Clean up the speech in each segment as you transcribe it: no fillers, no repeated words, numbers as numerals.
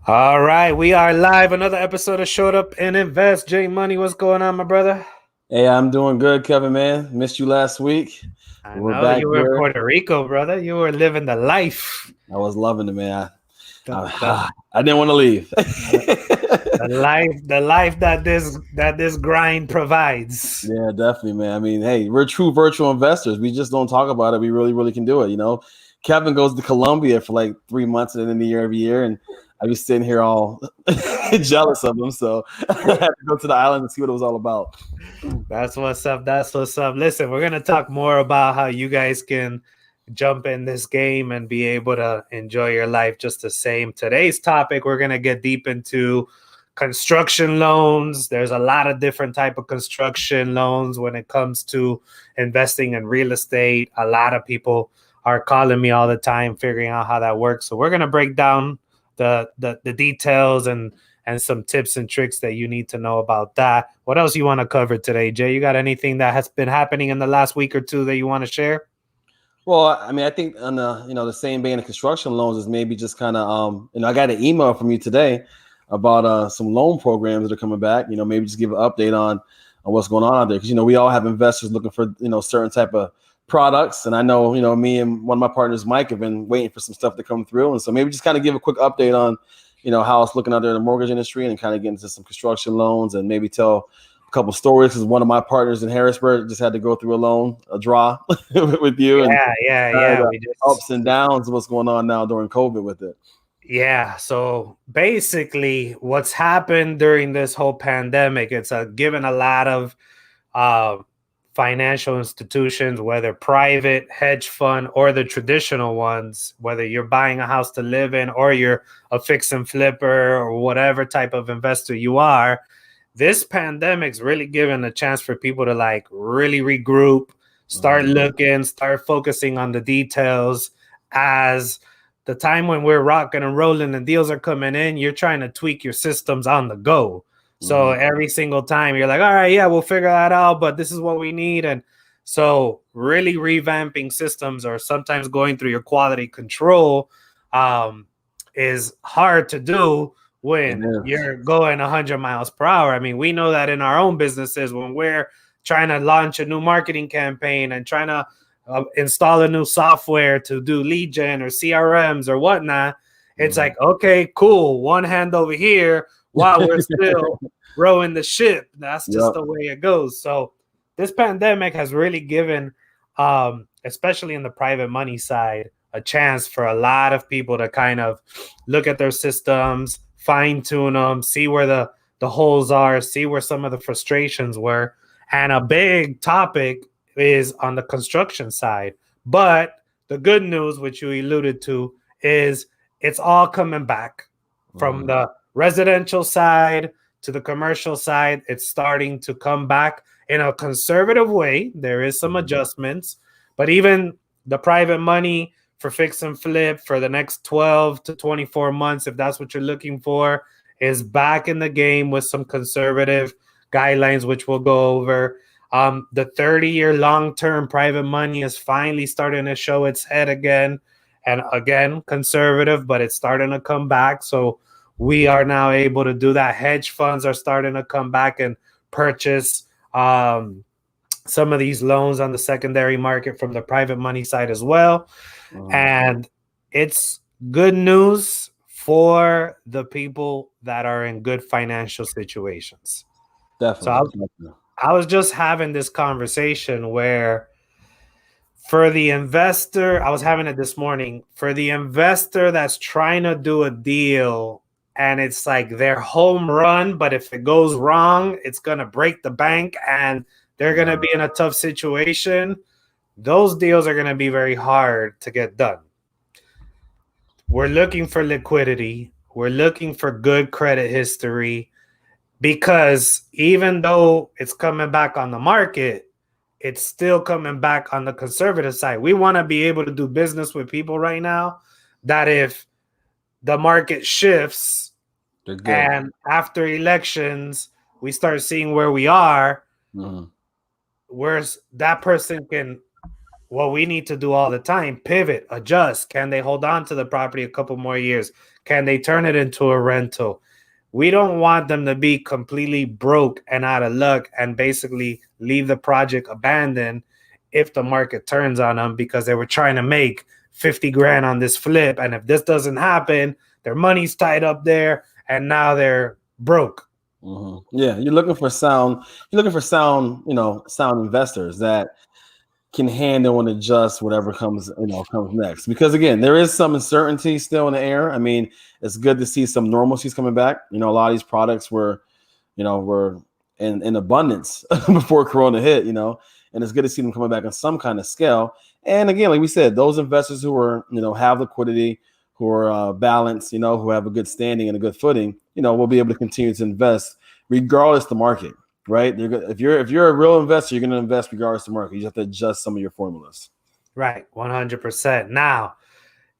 All right, we are live. Another episode of Showed Up and Invest. J Money, what's going on, my brother? Hey, I'm doing good, Kevin, man. Missed you last week. I We're know back you were in here. Puerto Rico, brother. You were living the life, I was loving it, man. the, the, I didn't want to leave. the life that this grind provides. Yeah, definitely, man. I mean, hey, we're true virtual investors. We just don't talk about it. We really, really can do it. Kevin goes to Colombia for like 3 months at the end of the year every year, and I was sitting here all jealous of him. So I had to go to the island and see what it was all about. That's what's up. That's what's up. Listen, we're gonna talk more about how you guys can jump in this game and be able to enjoy your life just the same. Today's topic, we're gonna get deep into construction loans. There's a lot of different type of construction loans when it comes to investing in real estate. A lot of people are calling me all the time figuring out how that works. So we're gonna break down the details and some tips and tricks that you need to know about that. What else you want to cover today, Jay? You got anything that has been happening in the last week or two that you want to share? Well, I mean, I think on the same vein of construction loans is maybe just kind of I got an email from you today about some loan programs that are coming back. Maybe just give an update on what's going on out there, because we all have investors looking for certain type of products, and I know me and one of my partners, Mike, have been waiting for some stuff to come through, and so maybe just kind of give a quick update on how it's looking out there in the mortgage industry, and kind of get into some construction loans, and maybe tell couple stories, because one of my partners in Harrisburg just had to go through a draw with you, and Yeah. We ups just and downs of what's going on now during COVID with it. Yeah, so basically what's happened during this whole pandemic, it's given a lot of uh, financial institutions, whether private, hedge fund, or the traditional ones, whether you're buying a house to live in or you're a fix and flipper or whatever type of investor you are, this pandemic's really given a chance for people to like really regroup, start looking, start focusing on the details. As the time when we're rocking and rolling and deals are coming in, you're trying to tweak your systems on the go. So every single time you're like, all right, yeah, we'll figure that out, but this is what we need. And so really revamping systems or sometimes going through your quality control is hard to do when you're going 100 miles per hour. I mean, we know that in our own businesses, when we're trying to launch a new marketing campaign and trying to install a new software to do lead gen or CRMs or whatnot, it's like, okay, cool. One hand over here while we're still rowing the ship. That's just the way it goes. So this pandemic has really given, especially in the private money side, a chance for a lot of people to kind of look at their systems, fine tune them, see where the holes are, see where some of the frustrations were. And a big topic is on the construction side. But the good news, which you alluded to, is it's all coming back from the residential side to the commercial side. It's starting to come back in a conservative way. There is some adjustments, but even the private money for fix and flip for the next 12 to 24 months, if that's what you're looking for, is back in the game with some conservative guidelines, which we'll go over. The 30-year long-term private money is finally starting to show its head again. And again, conservative, but it's starting to come back. So we are now able to do that. Hedge funds are starting to come back and purchase some of these loans on the secondary market from the private money side as well. And it's good news for the people that are in good financial situations. Definitely. So I was just having this conversation where for the investor, I was having it this morning, for the investor that's trying to do a deal and it's like their home run, but if it goes wrong, it's going to break the bank and they're going to be in a tough situation. Those deals are going to be very hard to get done. We're looking for liquidity. We're looking for good credit history, because even though it's coming back on the market, it's still coming back on the conservative side. We want to be able to do business with people right now that if the market shifts and after elections, we start seeing where we are, where that person can what we need to do all the time: pivot, adjust. Can they hold on to the property a couple more years? Can they turn it into a rental? We don't want them to be completely broke and out of luck and basically leave the project abandoned if the market turns on them because they were trying to make 50 grand on this flip. And if this doesn't happen, their money's tied up there and now they're broke. Yeah, you're looking for sound, sound investors that can handle and adjust whatever comes next. Because again, there is some uncertainty still in the air. I mean, it's good to see some normalcies coming back. A lot of these products were in abundance before Corona hit, and it's good to see them coming back on some kind of scale. And again, like we said, those investors who are, have liquidity, who are balanced, who have a good standing and a good footing, will be able to continue to invest regardless of the market. Right. If you're a real investor, you're going to invest regardless of the market. You just have to adjust some of your formulas. Right. 100%. Now,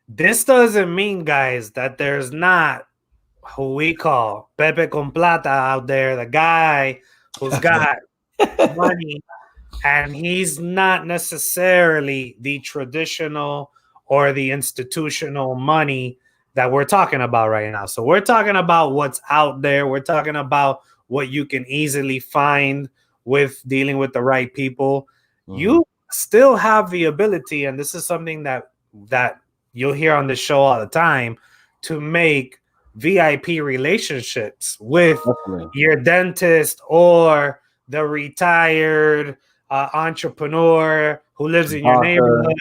this doesn't mean, guys, that there's not who we call Pepe con Plata out there, the guy who's got money, and he's not necessarily the traditional or the institutional money that we're talking about right now. So we're talking about what's out there. We're talking about what you can easily find with dealing with the right people. You still have the ability, and this is something that you'll hear on the show all the time, to make VIP relationships with your dentist or the retired entrepreneur who lives in your neighborhood,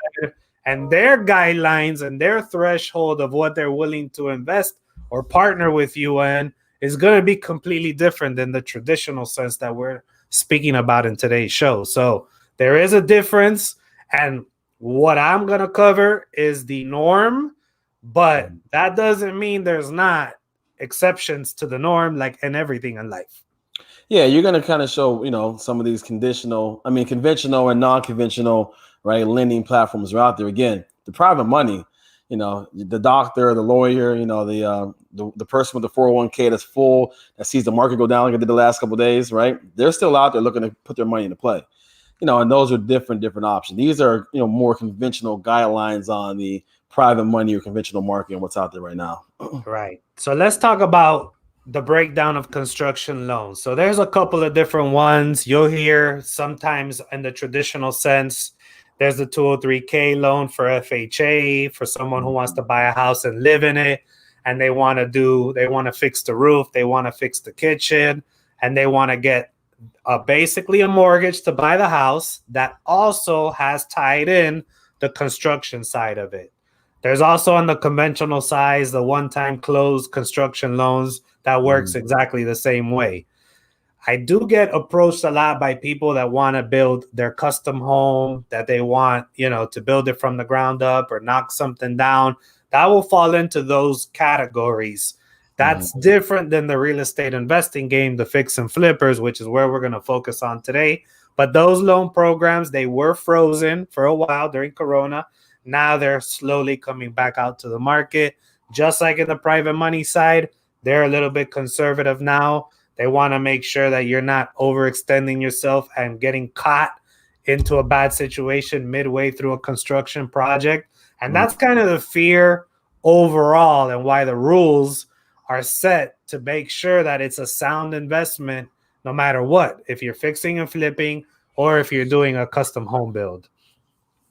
and their guidelines and their threshold of what they're willing to invest or partner with you in is going to be completely different than the traditional sense that we're speaking about in today's show. So there is a difference, and what I'm going to cover is the norm, but that doesn't mean there's not exceptions to the norm, like in everything in life. Yeah, you're going to kind of show, some of these conventional and non-conventional, right, lending platforms are out there. Again, the private money, the doctor, the lawyer, the person with the 401k that's full, that sees the market go down like it did the last couple of days, right? They're still out there looking to put their money into play. And those are different options. These are, more conventional guidelines on the private money or conventional market and what's out there right now. Right. So let's talk about the breakdown of construction loans. So there's a couple of different ones. You'll hear sometimes in the traditional sense, there's the 203k loan for FHA for someone who wants to buy a house and live in it. And they want to fix the roof, they want to fix the kitchen, and they want to get basically a mortgage to buy the house that also has tied in the construction side of it. There's also on the conventional side, the one-time closed construction loans that works exactly the same way. I do get approached a lot by people that want to build their custom home, that they want, to build it from the ground up or knock something down. That will fall into those categories. That's different than the real estate investing game, the fix and flippers, which is where we're going to focus on today. But those loan programs, they were frozen for a while during Corona. Now they're slowly coming back out to the market. Just like in the private money side, they're a little bit conservative now. They want to make sure that you're not overextending yourself and getting caught into a bad situation midway through a construction project. And that's kind of the fear overall, and why the rules are set to make sure that it's a sound investment no matter what, if you're fixing and flipping or if you're doing a custom home build.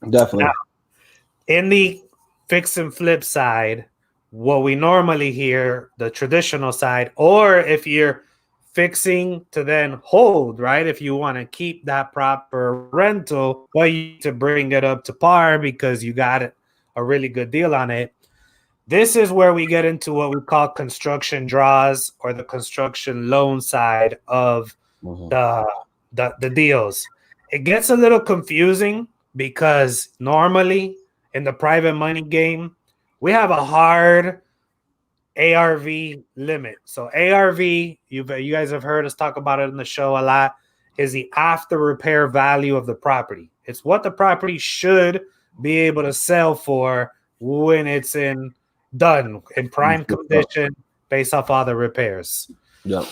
Definitely. Now, in the fix and flip side, what we normally hear, the traditional side, or if you're fixing to then hold, right? If you want to keep that proper rental, well, you need to bring it up to par because you got a really good deal on it. This is where we get into what we call construction draws, or the construction loan side of the deals. It gets a little confusing because normally in the private money game, we have a hard ARV limit. So ARV, you guys have heard us talk about it in the show a lot, is the after repair value of the property. It's what the property should be able to sell for when it's done in prime condition based off all the repairs. Yep.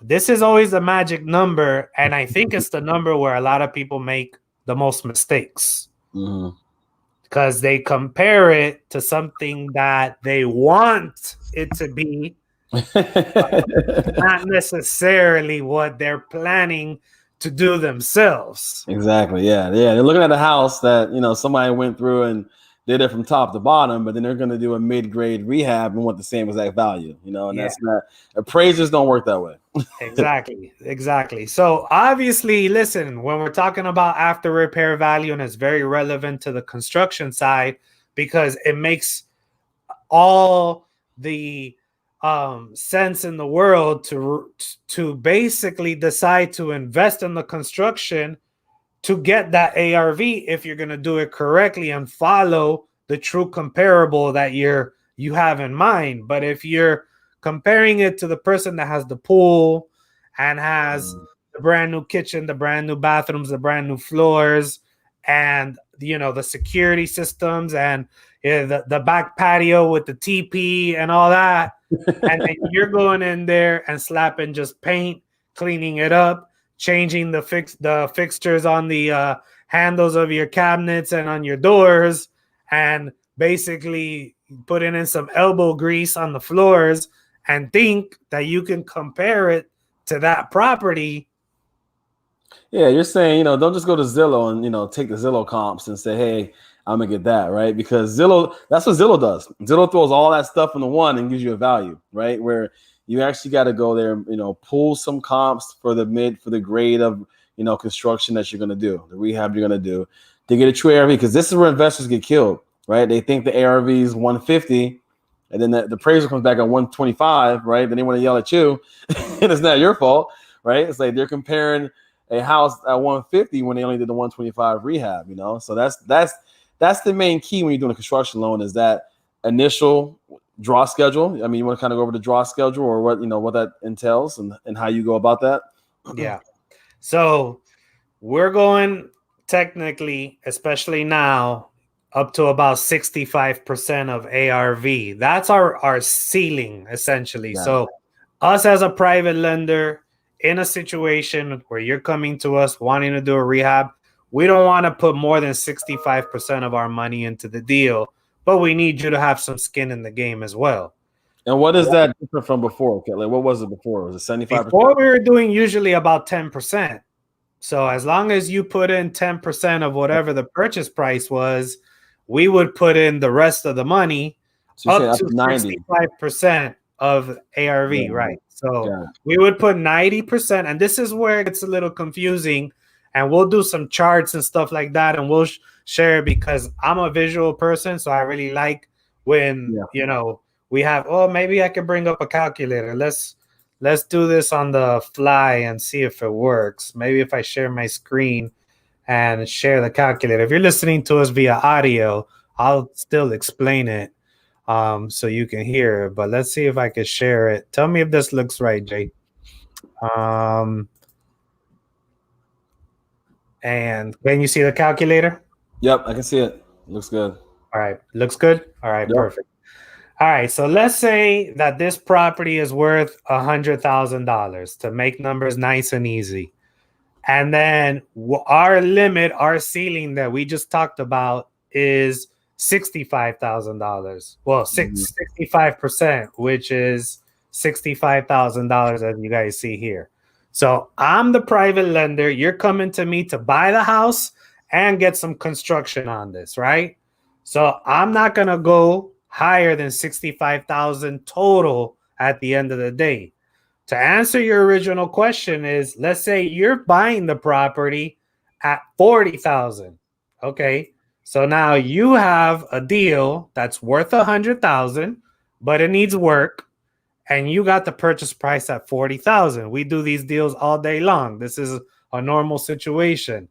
This is always the magic number, and I think it's the number where a lot of people make the most mistakes. because they compare it to something that they want it to be, not necessarily what they're planning to do themselves. Exactly. Yeah. Yeah. They're looking at a house that, somebody went through and did it from top to bottom, but then they're going to do a mid-grade rehab and want the same exact value, and Yeah. that's not, appraisers don't work that way. Exactly. So obviously, listen, when we're talking about after repair value, and it's very relevant to the construction side because it makes all the sense in the world to basically decide to invest in the construction to get that ARV if you're going to do it correctly and follow the true comparable that you have in mind. But if you're comparing it to the person that has the pool and has the brand new kitchen, the brand new bathrooms, the brand new floors, and the security systems and the back patio with the TP and all that, and then you're going in there and slapping just paint, cleaning it up, changing the fixtures on the handles of your cabinets and on your doors, and basically putting in some elbow grease on the floors, and think that you can compare it to that property. Yeah, you're saying, don't just go to Zillow and, take the Zillow comps and say, hey, I'm going to get that, right? Because that's what Zillow does. Zillow throws all that stuff into one and gives you a value, right? Where you actually got to go there, pull some comps for the grade of, construction that you're going to do, the rehab you're going to do to get a true ARV. Because this is where investors get killed, right? They think the ARV is 150 and then the appraisal comes back at 125, right? Then they want to yell at you and it's not your fault, right? It's like they're comparing a house at 150 when they only did the 125 rehab, So that's the main key when you're doing a construction loan is that initial draw schedule. I mean, you want to kind of go over the draw schedule or what that entails and how you go about that. Yeah. So we're going technically, especially now, up to about 65% of ARV. That's our ceiling, essentially. Yeah. So us as a private lender in a situation where you're coming to us wanting to do a rehab, we don't want to put more than 65% of our money into the deal, but we need you to have some skin in the game as well. And what is that different from before? Okay, like what was it before? Was it 75%? Before we were doing usually about 10%. So as long as you put in 10% of whatever the purchase price was, we would put in the rest of the money up to 65% of ARV, yeah. Right? So we would put 90%, and this is where it gets a little confusing, and we'll do some charts and stuff like that, and we'll share because I'm a visual person, so I really like when, we have, maybe I could bring up a calculator. Let's do this on the fly and see if it works. Maybe if I share my screen and share the calculator. If you're listening to us via audio, I'll still explain it so you can hear it. But let's see if I can share it. Tell me if this looks right, Jay. And can you see the calculator? Yep, I can see it. Looks good. All right. Looks good? All right, Perfect. All right, so let's say that this property is worth $100,000 to make numbers nice and easy. And then our limit, our ceiling that we just talked about is $65,000. Well, 65%, which is $65,000 as you guys see here. So I'm the private lender. You're coming to me to buy the house and get some construction on this, right? So I'm not going to go higher than 65,000 total at the end of the day. To answer your original question is, let's say you're buying the property at 40,000. Okay. So now you have a deal that's worth 100,000, but it needs work. And you got the purchase price at 40,000. We do these deals all day long. This is a normal situation.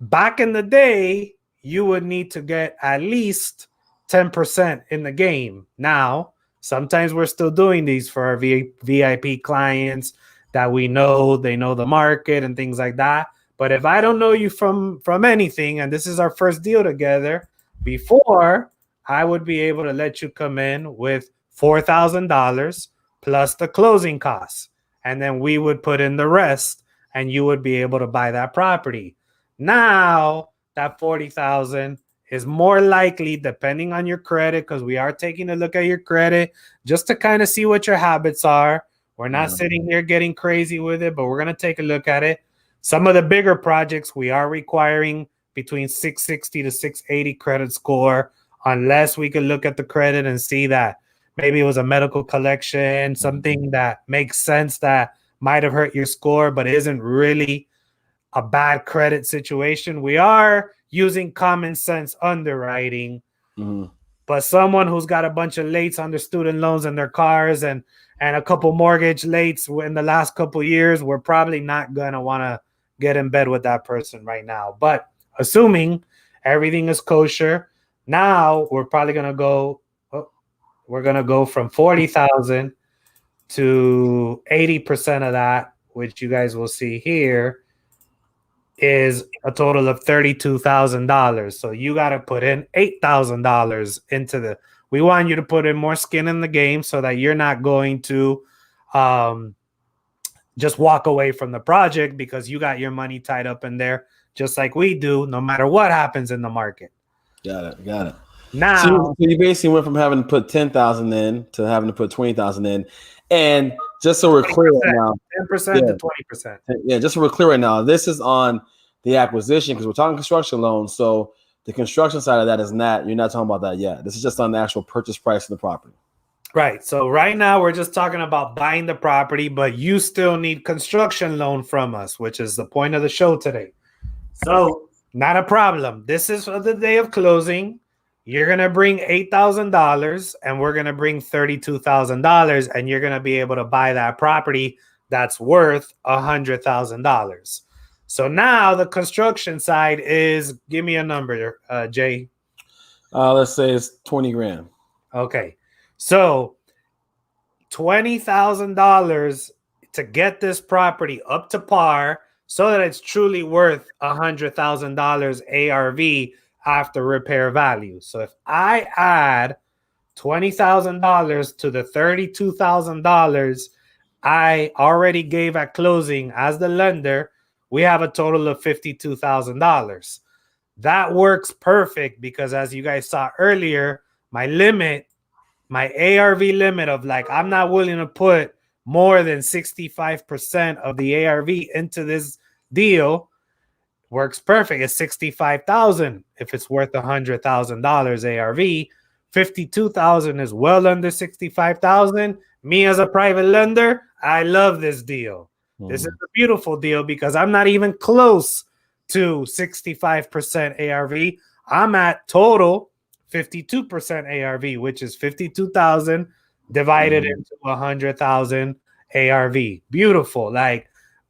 Back in the day, you would need to get at least 10% in the game. Now, sometimes we're still doing these for our VIP clients that we know, they know the market and things like that. But if I don't know you from anything, and this is our first deal together, before I would be able to let you come in with $4,000 plus the closing costs. And then we would put in the rest and you would be able to buy that property. Now, that 40,000 is more likely, depending on your credit, because we are taking a look at your credit just to kind of see what your habits are. We're not sitting here getting crazy with it, but we're going to take a look at it. Some of the bigger projects, we are requiring between 660 to 680 credit score, unless we could look at the credit and see that maybe it was a medical collection, something that makes sense that might have hurt your score, but isn't really a bad credit situation. We are using common sense underwriting, but someone who's got a bunch of lates on their student loans and their cars and a couple mortgage lates in the last couple of years, we're probably not going to want to get in bed with that person right now. But assuming everything is kosher, now we're probably going to go, from 40,000 to 80% of that, which you guys will see here, is a total of $32,000. So you got to put in $8,000 into the. We want you to put in more skin in the game so that you're not going to just walk away from the project because you got your money tied up in there, just like we do, no matter what happens in the market. Got it. Now, so you basically went from having to put 10,000 in to having to put 20,000 in, and just so we're clear right now, 10% to 20%. Yeah, just so we're clear right now, this is on the acquisition because we're talking construction loans. So the construction side of that is not. You're not talking about that yet. This is just on the actual purchase price of the property. Right. So right now we're just talking about buying the property, but you still need construction loan from us, which is the point of the show today. So not a problem. This is for the day of closing. You're going to bring $8,000 and we're going to bring $32,000 and you're going to be able to buy that property that's worth $100,000. So now the construction side is, give me a number, Jay. Let's say it's 20 grand. Okay. So $20,000 to get this property up to par so that it's truly worth $100,000 ARV after repair value. So if I add $20,000 to the $32,000 I already gave at closing as the lender, we have a total of $52,000. That works perfect because, as you guys saw earlier, my ARV limit of I'm not willing to put more than 65% of the ARV into this deal works perfect. It's $65,000 if it's worth $100,000 ARV. $52,000 is well under $65,000. Me as a private lender, I love this deal. This is a beautiful deal because I'm not even close to 65% ARV. I'm at total 52% ARV, which is 52,000 divided into 100,000 ARV. Beautiful.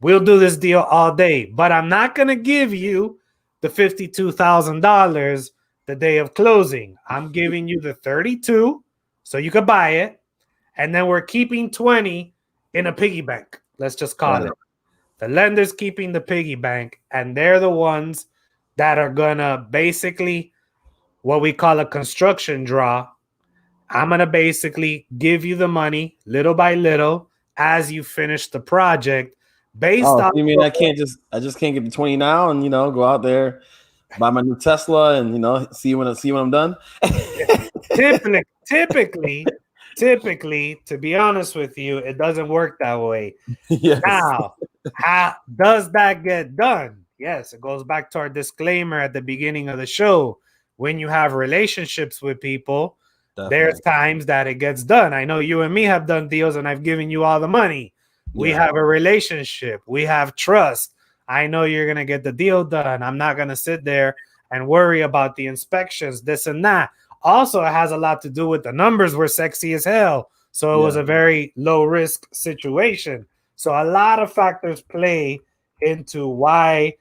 We'll do this deal all day, but I'm not going to give you the $52,000 the day of closing. I'm giving you the 32 so you could buy it. And then we're keeping 20 in a piggy bank. Let's just call it. The lender's keeping the piggy bank, and they're the ones that are going to basically what we call a construction draw. I'm going to basically give you the money little by little as you finish the project. Based on you mean I just can't get the 20 now and go out there, buy my new Tesla and see when I'm done? Typically, to be honest with you, it doesn't work that way. Yes. Now, how does that get done? Yes, it goes back to our disclaimer at the beginning of the show. When you have relationships with people, there's times that it gets done. I know you and me have done deals and I've given you all the money. We have a relationship. We have trust. I know you're going to get the deal done. I'm not going to sit there and worry about the inspections, this and that. Also, it has a lot to do with the numbers were sexy as hell. So it was a very low risk situation. So a lot of factors play into why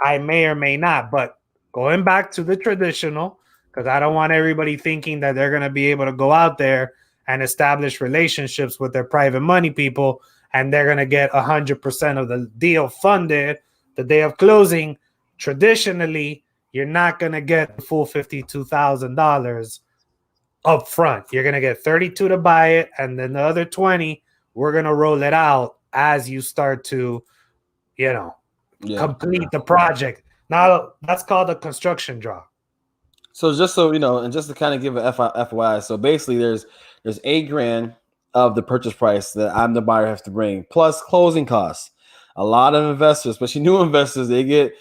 I may or may not. But going back to the traditional, because I don't want everybody thinking that they're going to be able to go out there and establish relationships with their private money people and they're going to get 100% of the deal funded the day of closing. Traditionally, you're not going to get the full $52,000 up front. You're going to get 32 to buy it, and then the other 20, we're going to roll it out as you start to, complete the project. Now that's called a construction draw. So just so you know, and just to kind of give a FYI, so basically there's $8,000 of the purchase price that I'm the buyer have to bring, plus closing costs. A lot of investors, especially new investors, they get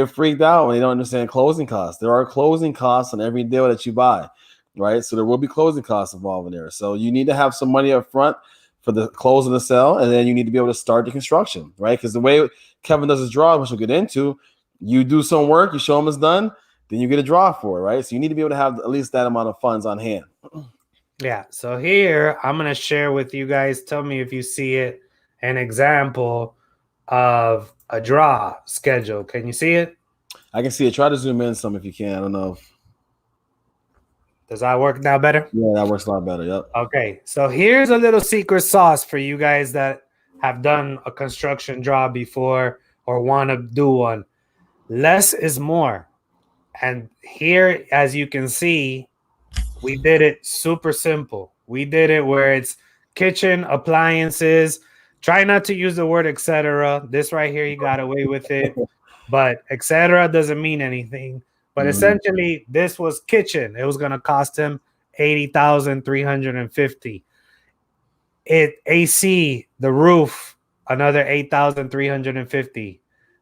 freaked out when they don't understand closing costs. There are closing costs on every deal that you buy, right? So there will be closing costs involved in there. So you need to have some money up front for the close and the sell, and then you need to be able to start the construction, right? Because the way Kevin does his draw, which we'll get into, you do some work, you show him it's done, then you get a draw for it, right? So you need to be able to have at least that amount of funds on hand. Yeah. So here I'm going to share with you guys. Tell me if you see it, an example of a draw schedule. Can you see it? I can see it. Try to zoom in some if you can. I don't know. Does that work now better? Yeah, that works a lot better. Yep. Okay. So here's a little secret sauce for you guys that have done a construction draw before or want to do one. Less is more. And here, as you can see, we did it super simple. We did it where it's kitchen, appliances. Try not to use the word etc. This right here, you got away with it. But etc. doesn't mean anything. But essentially, this was kitchen. It was going to cost him $80,350. It AC, the roof, another $8,350.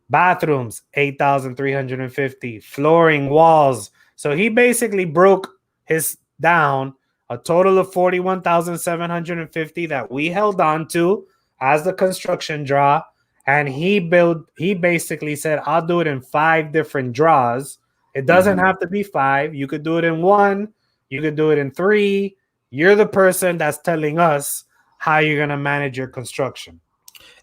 Bathrooms, $8,350. Flooring, walls. So he basically broke his down a total of $41,750 that we held on to as the construction draw. And he basically said, I'll do it in 5 different draws. It doesn't have to be 5. You could do it in 1. You could do it in 3. You're the person that's telling us how you're going to manage your construction.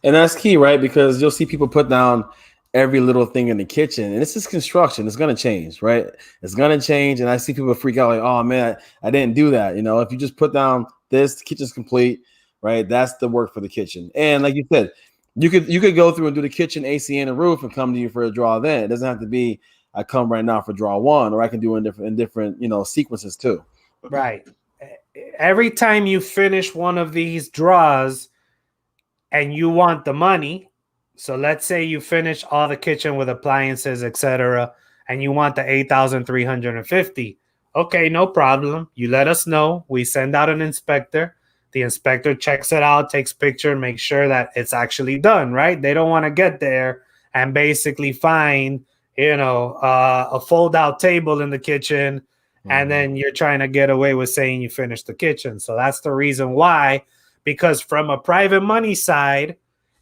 And that's key, right? Because you'll see people put down every little thing in the kitchen, and this is construction. It's going to change, right? It's going to change. And I see people freak out like, oh man, I didn't do that. You know, if you just put down this, the kitchen's complete, right? That's the work for the kitchen. And like you said, you could go through and do the kitchen, AC, and the roof, and come to you for a draw. Then it doesn't have to be I come right now for draw 1, or I can do in different sequences too. Right. Every time you finish one of these draws and you want the money, so let's say you finish all the kitchen with appliances, etc., and you want the $8,350. Okay, no problem. You let us know. We send out an inspector. The inspector checks it out, takes picture, and makes sure that it's actually done, right? They don't want to get there and basically find, a fold-out table in the kitchen, and then you're trying to get away with saying you finished the kitchen. So that's the reason why, because from a private money side,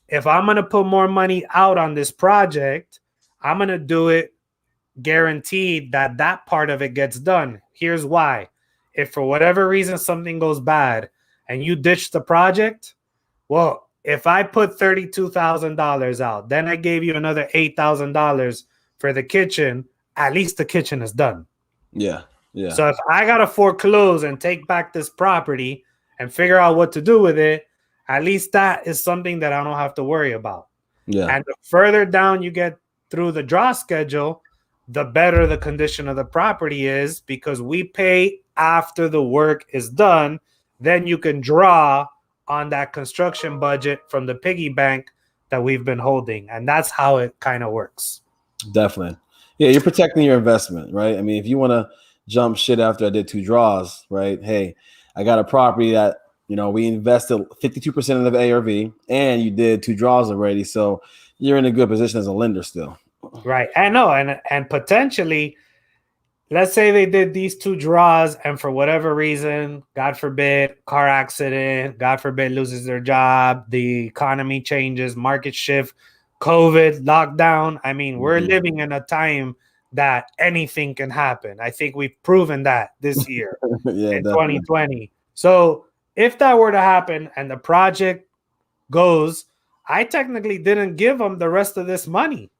if I'm going to put more money out on this project, I'm going to do it guaranteed that that part of it gets done. Here's why. If for whatever reason something goes bad and you ditch the project, well, if I put $32,000 out, then I gave you another $8,000 for the kitchen, at least the kitchen is done. Yeah. Yeah. So if I got to foreclose and take back this property and figure out what to do with it, at least that is something that I don't have to worry about. Yeah. And the further down you get through the draw schedule, the better the condition of the property is, because we pay after the work is done. Then you can draw on that construction budget from the piggy bank that we've been holding. And that's how it kind of works. Definitely. Yeah, you're protecting your investment, right? I mean, if you want to jump shit after I did 2 draws, right? Hey, I got a property that, we invested 52% of the ARV and you did 2 draws already. So you're in a good position as a lender still. Right. I know. And potentially, let's say they did these 2 draws and for whatever reason, God forbid, car accident, God forbid, loses their job, the economy changes, market shift, COVID, lockdown. I mean, we're living in a time that anything can happen. I think we've proven that this year in 2020. So if that were to happen and the project goes, I technically didn't give them the rest of this money.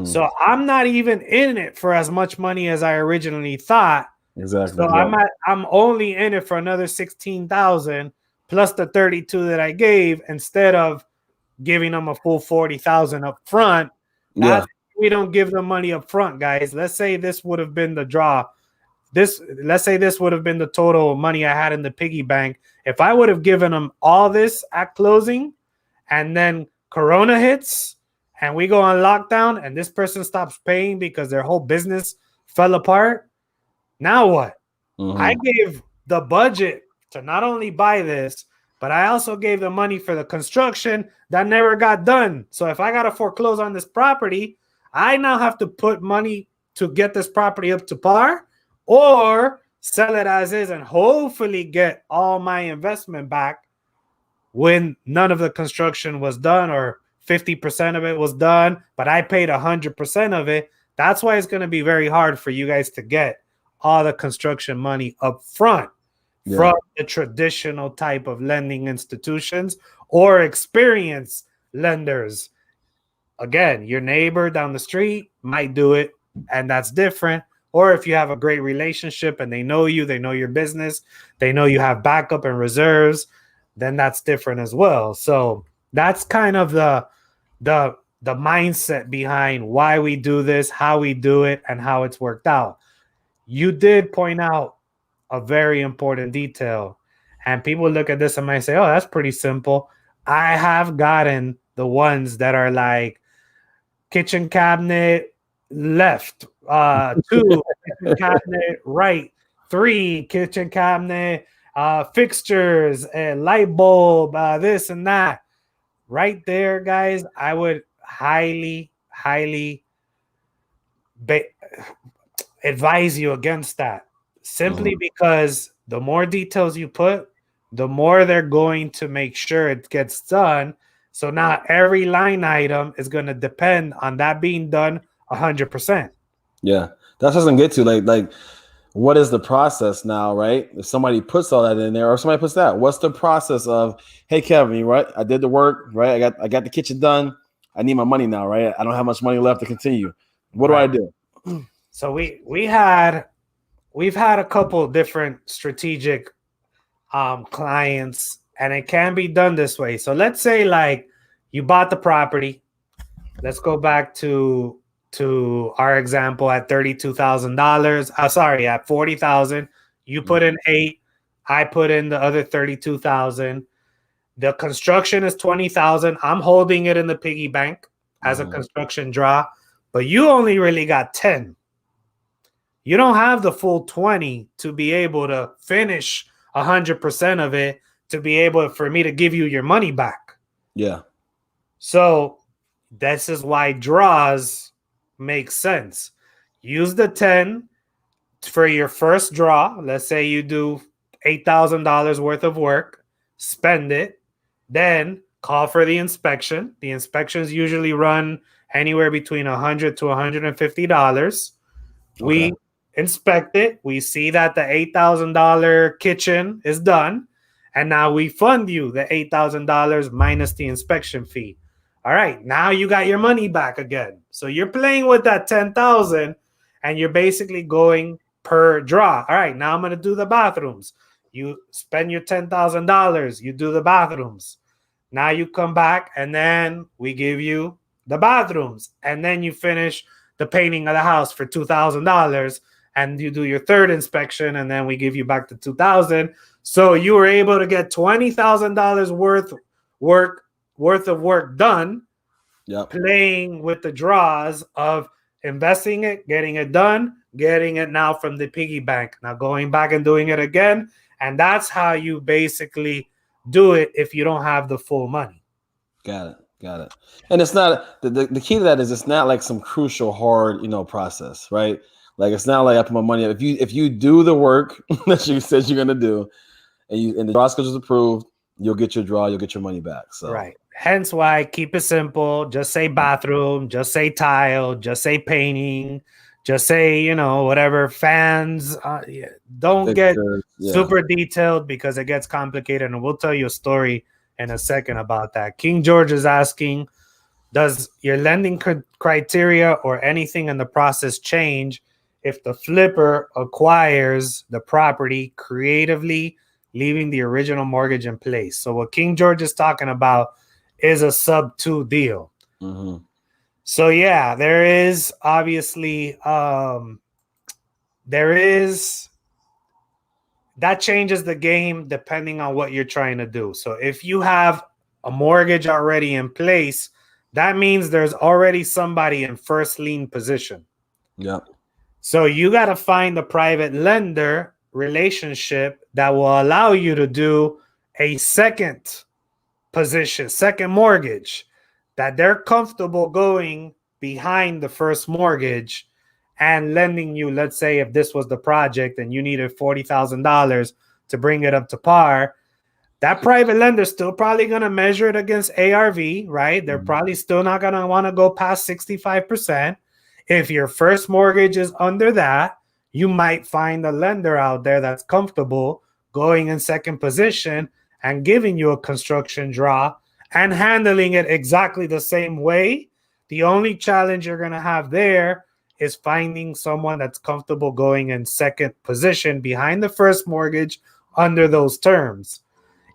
So I'm not even in it for as much money as I originally thought. Exactly. So I'm only in it for another 16,000 plus the 32 that I gave, instead of giving them a full 40,000 up front. Yeah. We don't give them money up front, guys. Let's say this would have been the draw. Let's say this would have been the total money I had in the piggy bank. If I would have given them all this at closing and then Corona hits and we go on lockdown and this person stops paying because their whole business fell apart, now what? I gave the budget to not only buy this, but I also gave the money for the construction that never got done. So if I got to foreclose on this property, I now have to put money to get this property up to par or sell it as is and hopefully get all my investment back when none of the construction was done or 50% of it was done, but I paid 100% of it. That's why it's going to be very hard for you guys to get all the construction money up front from the traditional type of lending institutions or experienced lenders. Again, your neighbor down the street might do it, and that's different. Or if you have a great relationship and they know you, they know your business, they know you have backup and reserves, then that's different as well. So that's kind of the mindset behind why we do this, how we do it, and how it's worked out. You did point out a very important detail, and people look at this and might say, oh, that's pretty simple. I have gotten the ones that are like kitchen cabinet left, 2 kitchen cabinet right, 3 kitchen cabinet fixtures, light bulb, this and that. Right there, guys, I would highly advise you against that. Simply because the more details you put, the more they're going to make sure it gets done. So now every line item is going to depend on that being done 100%. Yeah, that's what I'm get to. Like, what is the process now, right? If somebody puts all that in there, or somebody puts that, what's the process of? Hey, Kevin, right? I did the work, right? I got the kitchen done. I need my money now, right? I don't have much money left to continue. What do I do? So we've had a couple different strategic clients, and it can be done this way. So let's say like you bought the property. Let's go back to our example at $32,000. Sorry, at $40,000. You put in 8. I put in the other 32,000. The construction is 20,000. I'm holding it in the piggy bank as a construction draw, but you only really got 10. You don't have the full 20 to be able to finish 100% of it to be able for me to give you your money back. Yeah. So this is why draws make sense. Use the 10 for your first draw. Let's say you do $8,000 worth of work, spend it, then call for the inspection. The inspections usually run anywhere between $100 to $150. We inspect it. We see that the $8,000 kitchen is done. And now we fund you the $8,000 minus the inspection fee. All right, now you got your money back again. So you're playing with that 10,000 and you're basically going per draw. All right, now I'm going to do the bathrooms. You spend your $10,000, you do the bathrooms. Now you come back and then we give you the bathrooms. And then you finish the painting of the house for $2,000 and you do your third inspection and then we give you back the $2,000. So you were able to get $20,000 worth of work done. Playing with the draws of investing it, getting it done, getting it now from the piggy bank, now going back and doing it again. And that's how you basically do it if you don't have the full money. Got it. And it's not the key to that is it's not like some crucial hard, process, right? Like it's not like I put my money up. If you do the work that you said you're gonna do, and the draw schedule is approved, you'll get your draw, you'll get your money back. So right. Hence why keep it simple. Just say bathroom, just say tile, just say painting, just say, whatever, fans. Don't get super detailed because it gets complicated. And we'll tell you a story in a second about that. King George is asking, does your lending criteria or anything in the process change if the flipper acquires the property creatively, leaving the original mortgage in place? So what King George is talking about is a sub 2 deal. So yeah, there is obviously that changes the game depending on what you're trying to do. So if you have a mortgage already in place that means there's already somebody in first lien position. Yep. So you got to find the private lender relationship that will allow you to do a second position, second mortgage, that they're comfortable going behind the first mortgage and lending you, let's say if this was the project and you needed $40,000 to bring it up to par, that private lender still probably going to measure it against ARV, right? They're probably still not going to want to go past 65%. If your first mortgage is under that, you might find a lender out there that's comfortable going in second position and giving you a construction draw and handling it exactly the same way. The only challenge you're going to have there is finding someone that's comfortable going in second position behind the first mortgage under those terms.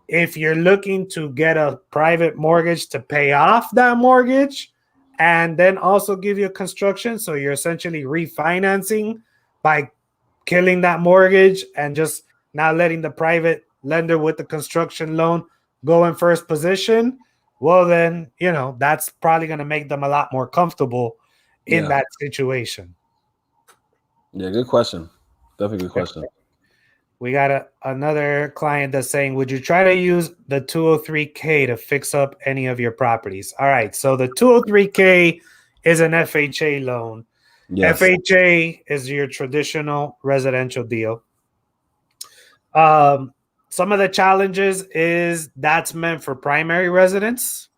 If you're looking to get a private mortgage to pay off that mortgage and then also give you a construction, so you're essentially refinancing by killing that mortgage and just now letting the private lender with the construction loan go in first position, well then, that's probably going to make them a lot more comfortable in that situation. Yeah, good question. Definitely good question. We got another client that's saying, would you try to use the 203K to fix up any of your properties? All right. So the 203K is an FHA loan. Yes. FHA is your traditional residential deal. Some of the challenges is that's meant for primary residence.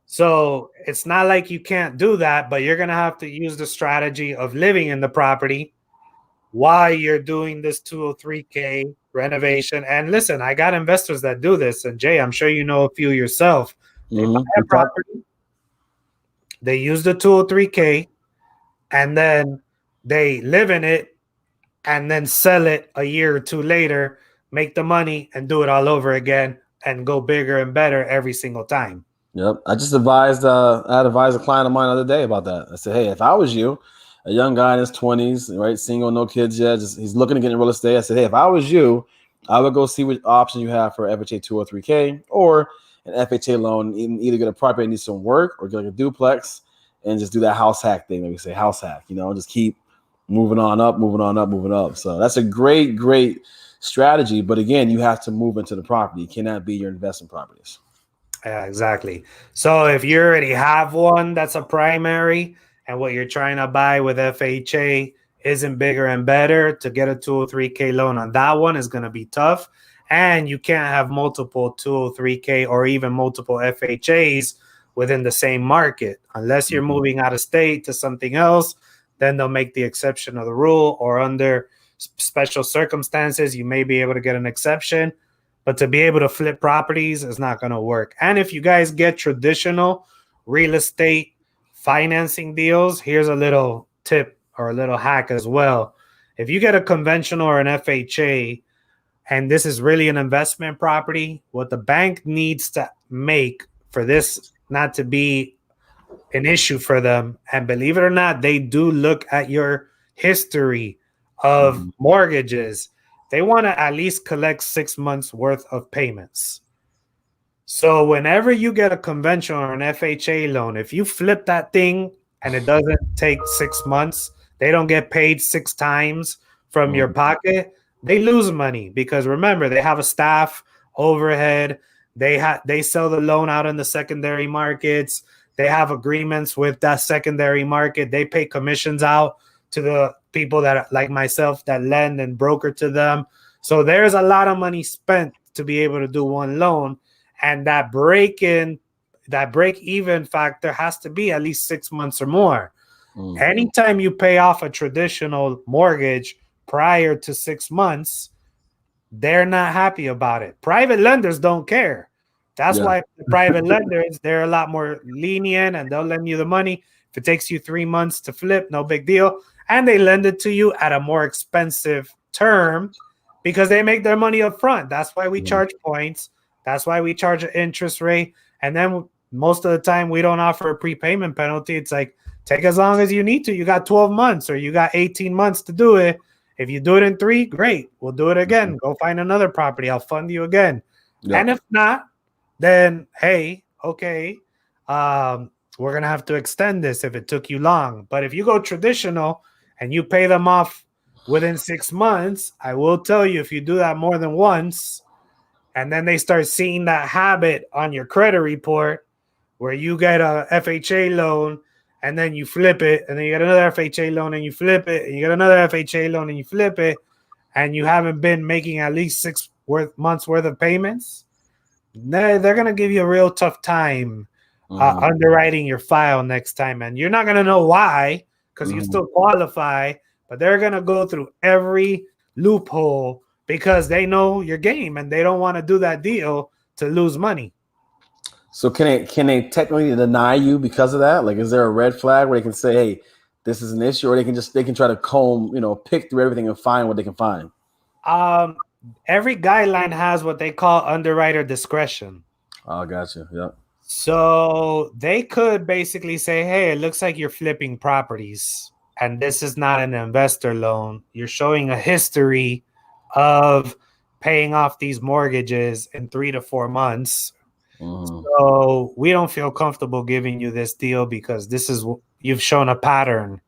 So it's not like you can't do that, but you're going to have to use the strategy of living in the property while you're doing this 203K renovation. And listen, I got investors that do this. And Jay, I'm sure you know a few yourself. They buy a property, they use the 203K, and then they live in it and then sell it a year or two later, make the money and do it all over again and go bigger and better every single time. Yep. I just advised, I had advised a client of mine the other day about that. I said, hey, if I was you, a young guy in his 20s, right, single, no kids yet, he's looking to get in real estate. I said, hey, if I was you, I would go see what option you have for FHA 203K or an FHA loan, either get a property that needs some work or get like a duplex and just do that house hack thing. Like we say, house hack, just keep moving on up, moving on up, moving up. So that's a great, great strategy. But again, you have to move into the property. It cannot be your investment properties. Yeah, exactly. So if you already have one that's a primary and what you're trying to buy with FHA isn't bigger and better, to get a 203K loan on that one is going to be tough. And you can't have multiple 203K or even multiple FHAs within the same market. Unless you're moving out of state to something else, then they'll make the exception of the rule, or under special circumstances, you may be able to get an exception. But to be able to flip properties is not going to work. And if you guys get traditional real estate financing deals, here's a little tip or a little hack as well. If you get a conventional or an FHA, and this is really an investment property, what the bank needs to make for this not to be an issue for them, and believe it or not, they do look at your history of mortgages. They want to at least collect 6 months worth of payments. So whenever you get a conventional or an FHA loan, if you flip that thing and it doesn't take 6 months, they don't get paid 6 times from your pocket, they lose money, because remember, they have a staff overhead. They sell the loan out in the secondary markets. They have agreements with that secondary market. They pay commissions out to the people that, like myself, that lend and broker to them. So there's a lot of money spent to be able to do one loan. And that break-even factor has to be at least 6 months or more. Anytime you pay off a traditional mortgage prior to 6 months, they're not happy about it. Private lenders don't care. That's why the private lenders, they're a lot more lenient and they'll lend you the money. If it takes you 3 months to flip, no big deal. And they lend it to you at a more expensive term because they make their money up front. That's why we charge points. That's why we charge an interest rate. And then most of the time we don't offer a prepayment penalty. It's like, take as long as you need to. You got 12 months or you got 18 months to do it. If you do it in 3, great. We'll do it again. Go find another property. I'll fund you again. And if not, then, hey, okay, we're gonna have to extend this if it took you long. But if you go traditional and you pay them off within 6 months, I will tell you, if you do that more than once, and then they start seeing that habit on your credit report where you get a FHA loan and then you flip it, and then you get another FHA loan and you flip it, and you get another FHA loan and you flip it, and you haven't been making at least 6 months worth of payments, they're going to give you a real tough time underwriting your file next time. And you're not going to know why, because you still qualify, but they're going to go through every loophole because they know your game and they don't want to do that deal to lose money. So can they technically deny you because of that? Like, is there a red flag where they can say, hey, this is an issue, or they can try to comb, pick through everything and find what they can find? Every guideline has what they call underwriter discretion. Oh, gotcha. Yeah. So they could basically say, hey, it looks like you're flipping properties and this is not an investor loan. You're showing a history of paying off these mortgages in 3 to 4 months. So we don't feel comfortable giving you this deal because you've shown a pattern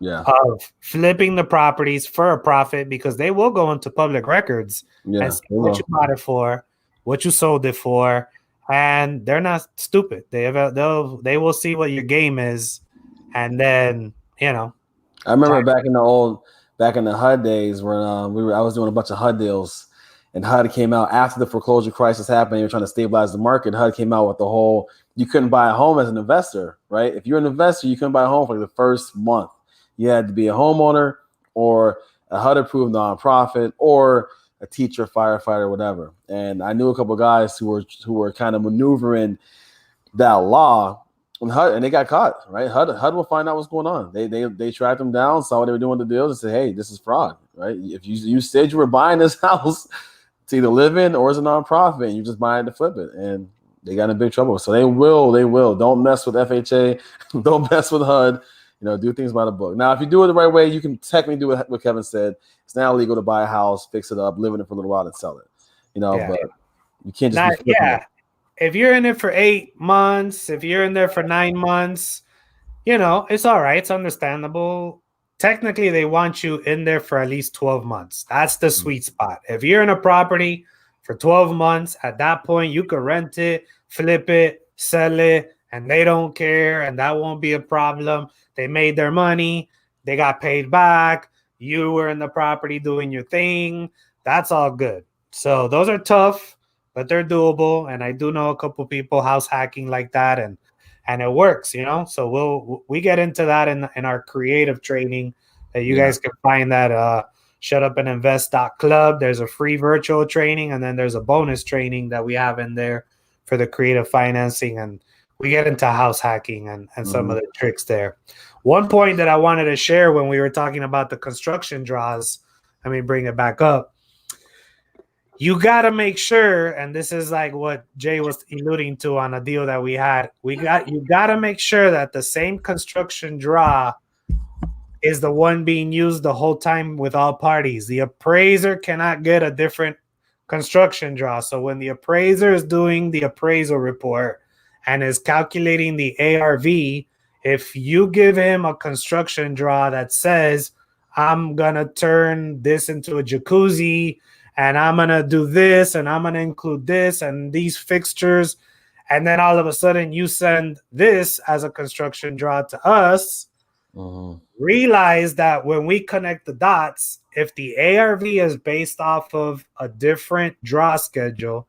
of flipping the properties for a profit, because they will go into public records and see what you bought it for, what you sold it for, and they're not stupid. They will see what your game is, and then I remember back in the HUD days when I was doing a bunch of HUD deals. And HUD came out after the foreclosure crisis happened. They were trying to stabilize the market. HUD came out with the whole, you couldn't buy a home as an investor, right? If you're an investor, you couldn't buy a home for the first month. You had to be a homeowner or a HUD-approved nonprofit or a teacher, firefighter, whatever. And I knew a couple of guys who were kind of maneuvering that law, and they got caught, right? HUD will find out what's going on. They tracked them down, saw what they were doing with the deals, and said, hey, this is fraud, right? If you said you were buying this house to either live in or as a nonprofit, and you just buy it to flip it, and they got in big trouble. So they will. Don't mess with FHA. Don't mess with HUD. Do things by the book. Now, if you do it the right way, you can technically do what Kevin said. It's now illegal to buy a house, fix it up, live in it for a little while, and sell it. But you can't just If you're in it for 8 months, if you're in there for 9 months, it's all right. It's understandable. Technically, they want you in there for at least 12 months. That's the sweet spot. If you're in a property for 12 months, at that point, you could rent it, flip it, sell it, and they don't care, and that won't be a problem. They made their money. They got paid back. You were in the property doing your thing. That's all good. So those are tough, but they're doable. And I do know a couple people house hacking like that, and it works, So we get into that in our creative training that you guys can find that shutupandinvest.club. There's a free virtual training, and then there's a bonus training that we have in there for the creative financing, and we get into house hacking and some of the tricks there. One point that I wanted to share when we were talking about the construction draws, let me bring it back up. You got to make sure, and this is like what Jay was alluding to on a deal that we had. You got to make sure that the same construction draw is the one being used the whole time with all parties. The appraiser cannot get a different construction draw. So when the appraiser is doing the appraisal report and is calculating the ARV, if you give him a construction draw that says, I'm going to turn this into a jacuzzi, and I'm going to do this, and I'm going to include this and these fixtures, and then all of a sudden you send this as a construction draw to us, realize that when we connect the dots, if the ARV is based off of a different draw schedule,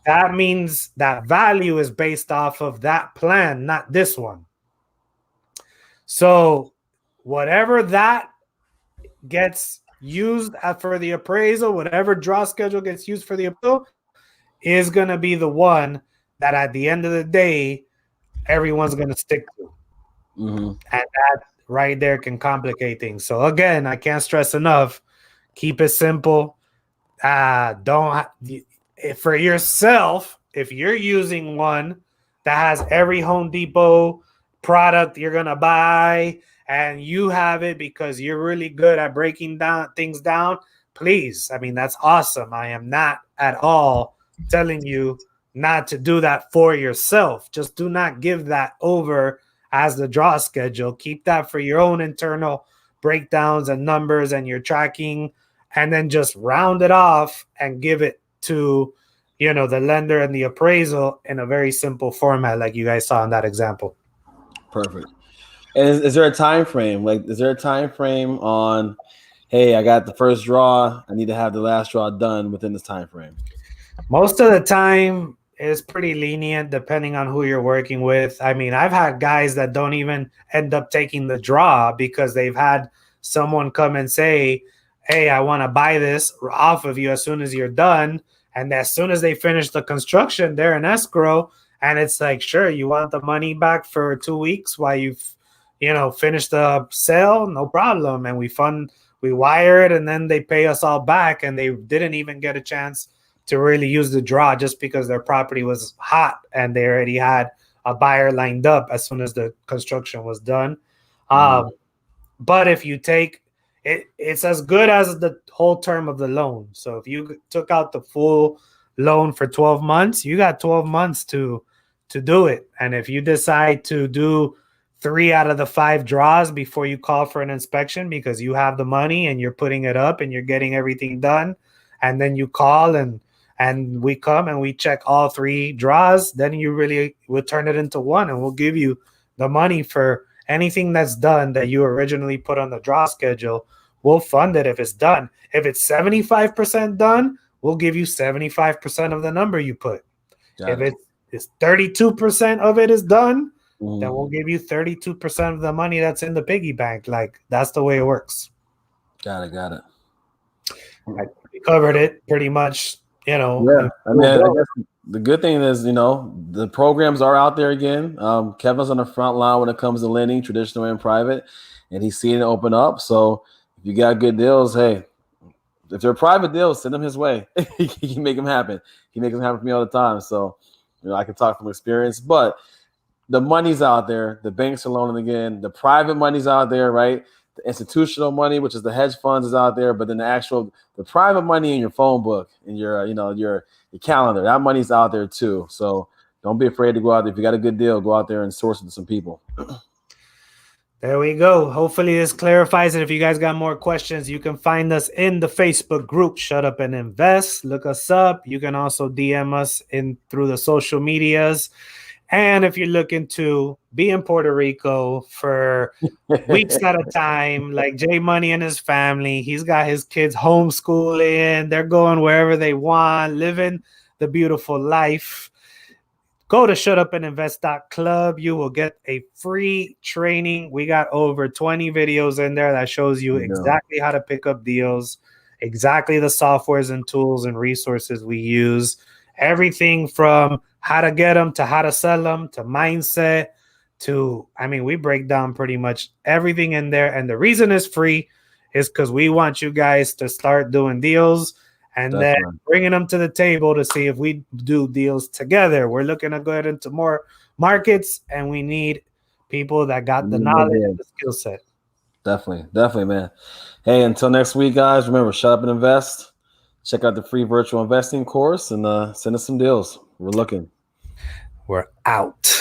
that means that value is based off of that plan, not this one. So whatever that gets used for the appraisal, whatever draw schedule gets used for the appraisal is going to be the one that at the end of the day, everyone's going to stick to. And that right there can complicate things. So again, I can't stress enough, keep it simple. For yourself, if you're using one that has every Home Depot product you're going to buy, and you have it because you're really good at breaking things down, please. I mean, that's awesome. I am not at all telling you not to do that for yourself. Just do not give that over as the draw schedule. Keep that for your own internal breakdowns and numbers and your tracking, and then just round it off and give it to, you know, the lender and the appraisal in a very simple format like you guys saw in that example. Perfect. And is there a time frame? Like, is there a time frame on, hey, I got the first draw, I need to have the last draw done within this time frame? Most of the time is pretty lenient depending on who you're working with. I mean, I've had guys that don't even end up taking the draw because they've had someone come and say, hey, I want to buy this off of you as soon as you're done. And as soon as they finish the construction, they're in escrow. And it's like, sure, you want the money back for 2 weeks while you've, you know, finished the sale? No problem. And we wire it, and then they pay us all back. And they didn't even get a chance to really use the draw just because their property was hot and they already had a buyer lined up as soon as the construction was done. But if you take it, it's as good as the whole term of the loan. So if you took out the full loan for 12 months, you got 12 months to do it. And if you decide to do 3 out of the 5 draws before you call for an inspection because you have the money and you're putting it up and you're getting everything done, and then you call and we come and we check all 3 draws, then you really will turn it into one, and we'll give you the money for anything that's done that you originally put on the draw schedule. We'll fund it if it's done. If it's 75% done, we'll give you 75% of the number you put. If it's 32% of it is done, then we'll give you 32% of the money that's in the piggy bank. Like, that's the way it works. Got it. We covered it pretty much. You know, yeah. I mean, I guess the good thing is, you know, the programs are out there again. Kevin's on the front line when it comes to lending, traditional and private, and he's seeing it open up. So if you got good deals, hey, if they're private deals, send them his way. He can make them happen. He makes them happen for me all the time. So, you know, I can talk from experience. But the money's out there. The banks are loaning again. The private money's out there, right? The institutional money, which is the hedge funds, is out there, but then the private money in your phone book, in your, you know, your calendar, that money's out there too. So don't be afraid to go out there. If you got a good deal, go out there and source it to some people. There we go. Hopefully this clarifies it. If you guys got more questions, you can find us in the Facebook group, Shut Up and Invest. Look us up. You can also DM us through the social medias. And if you're looking to be in Puerto Rico for weeks at a time, like J Money and his family, he's got his kids homeschooling. They're going wherever they want, living the beautiful life. Go to shutupandinvest.club. You will get a free training. We got over 20 videos in there that shows you exactly how to pick up deals, exactly the softwares and tools and resources we use. Everything from how to get them to how to sell them to mindset to, I mean, we break down pretty much everything in there. And the reason it's free is because we want you guys to start doing deals and then bringing them to the table to see if we do deals together. We're looking to go into more markets, and we need people that got the knowledge and the skill set. Definitely, man. Hey, until next week, guys, remember, shut up and invest. Check out the free virtual investing course and send us some deals. We're looking. We're out.